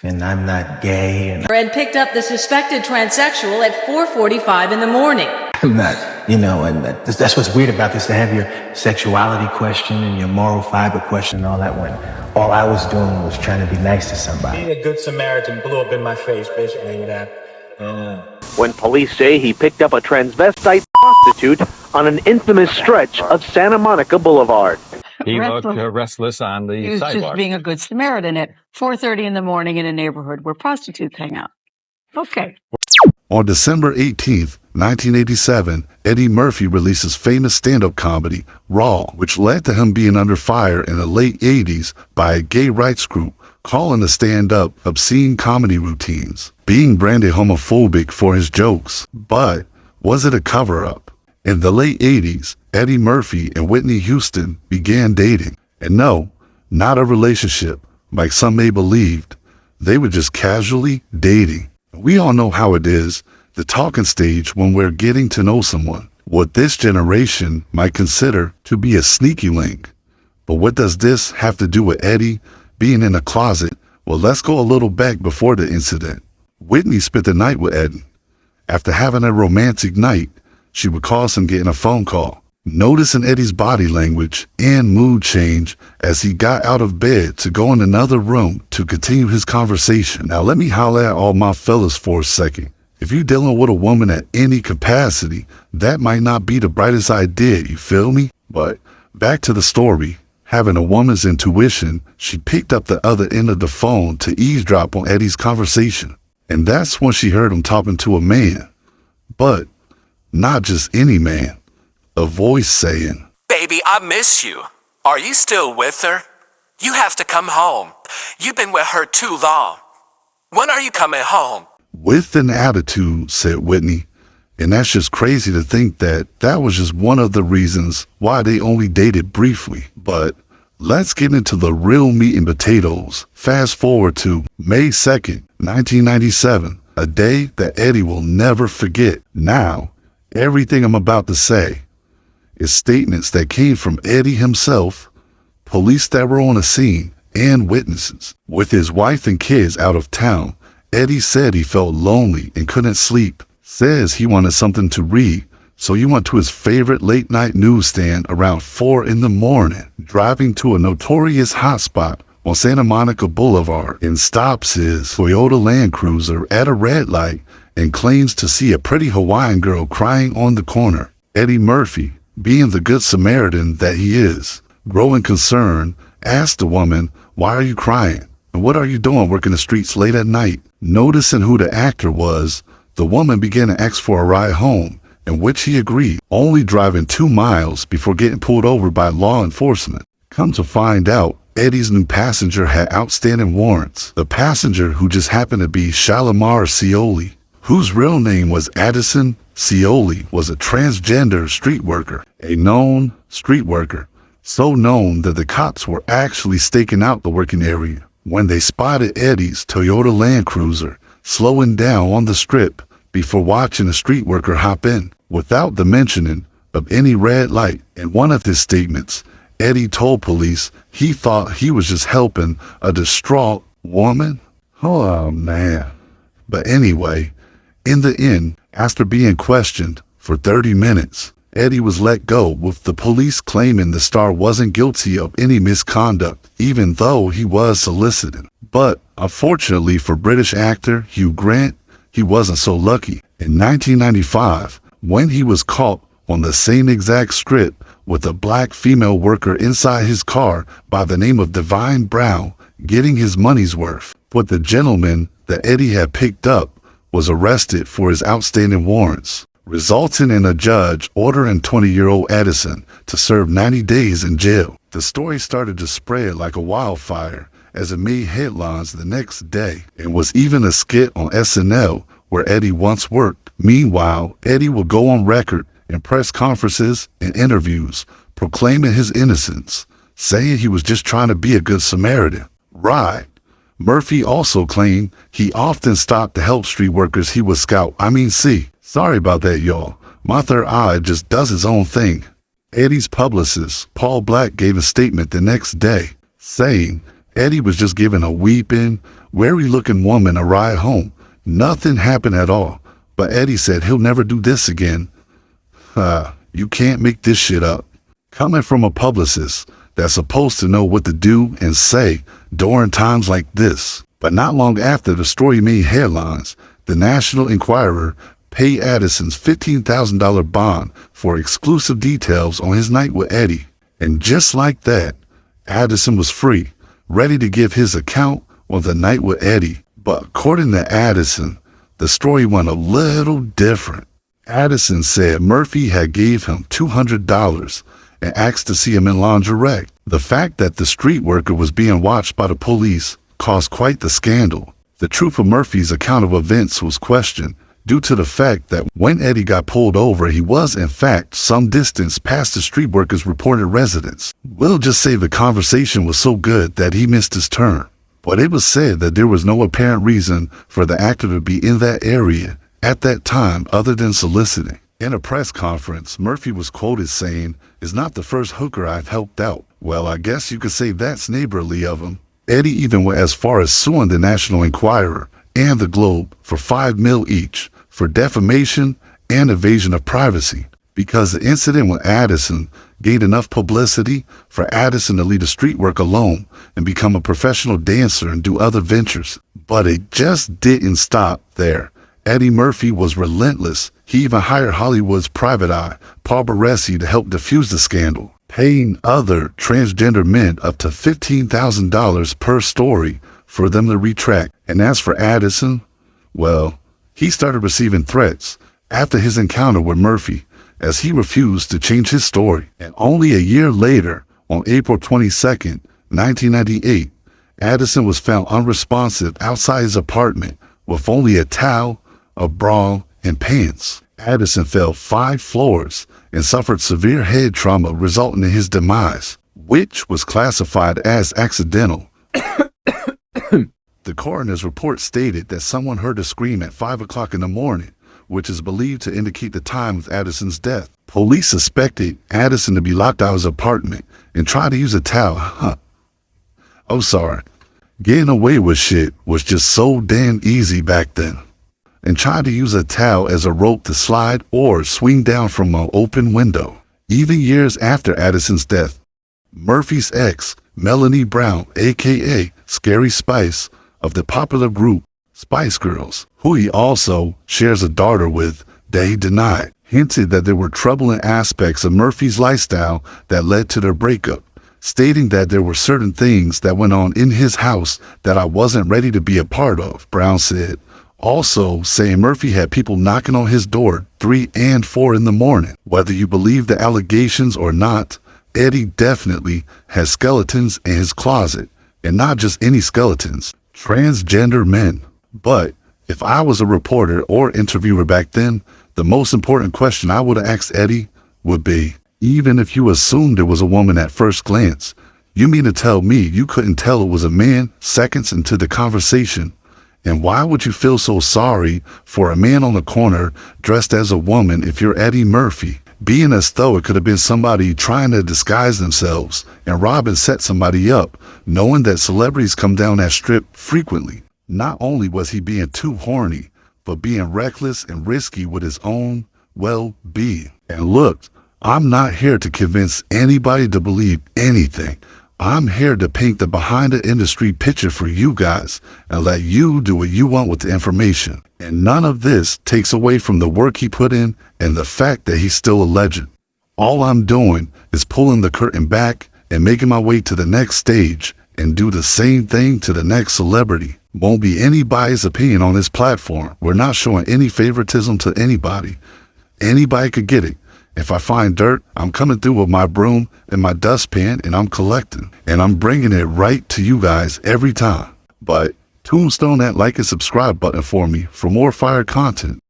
and I'm not gay, and Fred picked up the suspected transsexual at 4:45 in the morning. I'm not, and that's what's weird about this, to have your sexuality question and your moral fiber question and all that, when all I was doing was trying to be nice to somebody. Being a good Samaritan blew up in my face, basically, with that. When police say he picked up a transvestite prostitute on an infamous stretch of Santa Monica Boulevard. He looked restless on the He was sidewalk. just being a good Samaritan at 4:30 in the morning in a neighborhood where prostitutes hang out. Okay. On December 18th, 1987, Eddie Murphy released his famous stand-up comedy, Raw, which led to him being under fire in the late 80s by a gay rights group calling the stand-up obscene comedy routines, being branded homophobic for his jokes. But was it a cover-up? In the late 80s, Eddie Murphy and Whitney Houston began dating. And no, not a relationship, like some may believed. They were just casually dating. We all know how it is, the talking stage when we're getting to know someone, what this generation might consider to be a sneaky link. But what does this have to do with Eddie being in a closet? Well, let's go a little back before the incident. Whitney spent the night with Eddie. After having a romantic night, she recalls him getting a phone call, noticing Eddie's body language and mood change as he got out of bed to go in another room to continue his conversation. Now let me holler at all my fellas for a second. If you're dealing with a woman at any capacity, that might not be the brightest idea, you feel me? But back to the story. Having a woman's intuition, she picked up the other end of the phone to eavesdrop on Eddie's conversation. And that's when she heard him talking to a man. But not just any man. A voice saying, "Baby, I miss you. Are you still with her? You have to come home. You've been with her too long. When are you coming home?" With an attitude, said Whitney. And that's just crazy to think that that was just one of the reasons why they only dated briefly. But let's get into the real meat and potatoes. Fast forward to May 2nd, 1997, a day that Eddie will never forget. Now, everything I'm about to say is statements that came from Eddie himself, police that were on the scene, and witnesses. With his wife and kids out of town, Eddie said he felt lonely and couldn't sleep. Says he wanted something to read, so he went to his favorite late-night newsstand around 4 in the morning, driving to a notorious hotspot on Santa Monica Boulevard, and stops his Toyota Land Cruiser at a red light and claims to see a pretty Hawaiian girl crying on the corner. Eddie Murphy, being the good Samaritan that he is, growing concerned, asked the woman, "Why are you crying? And what are you doing working the streets late at night?" Noticing who the actor was, the woman began to ask for a ride home, in which he agreed, only driving 2 miles before getting pulled over by law enforcement. Come to find out, Eddie's new passenger had outstanding warrants. The passenger, who just happened to be Shalimar Cioli, whose real name was Addison Cioli, was a transgender street worker, a known street worker, so known that the cops were actually staking out the working area when they spotted Eddie's Toyota Land Cruiser slowing down on the strip before watching a street worker hop in, without the mentioning of any red light. In one of his statements, Eddie told police he thought he was just helping a distraught woman. Oh man. But anyway, in the end, after being questioned for 30 minutes, Eddie was let go, with the police claiming the star wasn't guilty of any misconduct, even though he was solicited. But unfortunately for British actor Hugh Grant, he wasn't so lucky. In 1995, when he was caught on the same exact strip with a black female worker inside his car by the name of Divine Brown, getting his money's worth. But the gentleman that Eddie had picked up was arrested for his outstanding warrants, resulting in a judge ordering 20-year-old Addison to serve 90 days in jail. The story started to spread like a wildfire as it made headlines the next day, and was even a skit on SNL where Eddie once worked. Meanwhile, Eddie would go on record in press conferences and interviews proclaiming his innocence, saying he was just trying to be a good Samaritan. Right. Murphy also claimed he often stopped to help street workers he would scout. Sorry about that, y'all. My third eye just does its own thing. Eddie's publicist, Paul Black, gave a statement the next day, saying Eddie was just giving a weeping, weary-looking woman a ride home. Nothing happened at all, but Eddie said he'll never do this again. You can't make this shit up. Coming from a publicist that's supposed to know what to do and say during times like this. But not long after the story made headlines, the National Enquirer paid Addison's $15,000 bond for exclusive details on his night with Eddie. And just like that, Addison was free, ready to give his account on the night with Eddie. But according to Addison, the story went a little different. Addison said Murphy had gave him $200 and asked to see him in lingerie. The fact that the street worker was being watched by the police caused quite the scandal. The truth of Murphy's account of events was questioned due to the fact that when Eddie got pulled over, he was in fact some distance past the street worker's reported residence. We'll just say the conversation was so good that he missed his turn. But it was said that there was no apparent reason for the actor to be in that area at that time other than soliciting. In a press conference, Murphy was quoted saying, "It's not the first hooker I've helped out." Well, I guess you could say that's neighborly of him. Eddie even went as far as suing the National Enquirer and the Globe for $5 million each for defamation and invasion of privacy, because the incident with Addison gained enough publicity for Addison to leave the street work alone and become a professional dancer and do other ventures. But it just didn't stop there. Eddie Murphy was relentless. He even hired Hollywood's private eye, Paul Baresi, to help defuse the scandal, paying other transgender men up to $15,000 per story for them to retract. And as for Addison, well, he started receiving threats after his encounter with Murphy, as he refused to change his story. And only a year later, on April 22nd, 1998, Addison was found unresponsive outside his apartment with only a towel, a bra, and pants. Addison fell 5 floors and suffered severe head trauma resulting in his demise, which was classified as accidental. The coroner's report stated that someone heard a scream at 5 o'clock in the morning, which is believed to indicate the time of Addison's death. Police suspected Addison to be locked out of his apartment and tried to use a towel. Oh, sorry. Getting away with shit was just so damn easy back then. And tried to use a towel as a rope to slide or swing down from an open window. Even years after Addison's death, Murphy's ex, Melanie Brown, aka Scary Spice, of the popular group Spice Girls, who he also shares a daughter with, that he denied, hinted that there were troubling aspects of Murphy's lifestyle that led to their breakup, stating that there were certain things that went on in his house that I wasn't ready to be a part of, Brown said. Also saying Murphy had people knocking on his door 3 and 4 in the morning. Whether you believe the allegations or not, Eddie definitely has skeletons in his closet, and not just any skeletons, transgender men. But if I was a reporter or interviewer back then, the most important question I would have asked Eddie would be, even if you assumed it was a woman at first glance, you mean to tell me you couldn't tell it was a man seconds into the conversation? And why would you feel so sorry for a man on the corner dressed as a woman if you're Eddie Murphy? Being as though it could have been somebody trying to disguise themselves and rob and set somebody up, knowing that celebrities come down that strip frequently. Not only was he being too horny, but being reckless and risky with his own well-being. And look, I'm not here to convince anybody to believe anything. I'm here to paint the behind the industry picture for you guys and let you do what you want with the information. And none of this takes away from the work he put in and the fact that he's still a legend. All I'm doing is pulling the curtain back and making my way to the next stage and do the same thing to the next celebrity. Won't be any biased opinion on this platform. We're not showing any favoritism to anybody. Anybody could get it. If I find dirt, I'm coming through with my broom and my dustpan and I'm collecting. And I'm bringing it right to you guys every time. But tombstone that like and subscribe button for me for more fire content.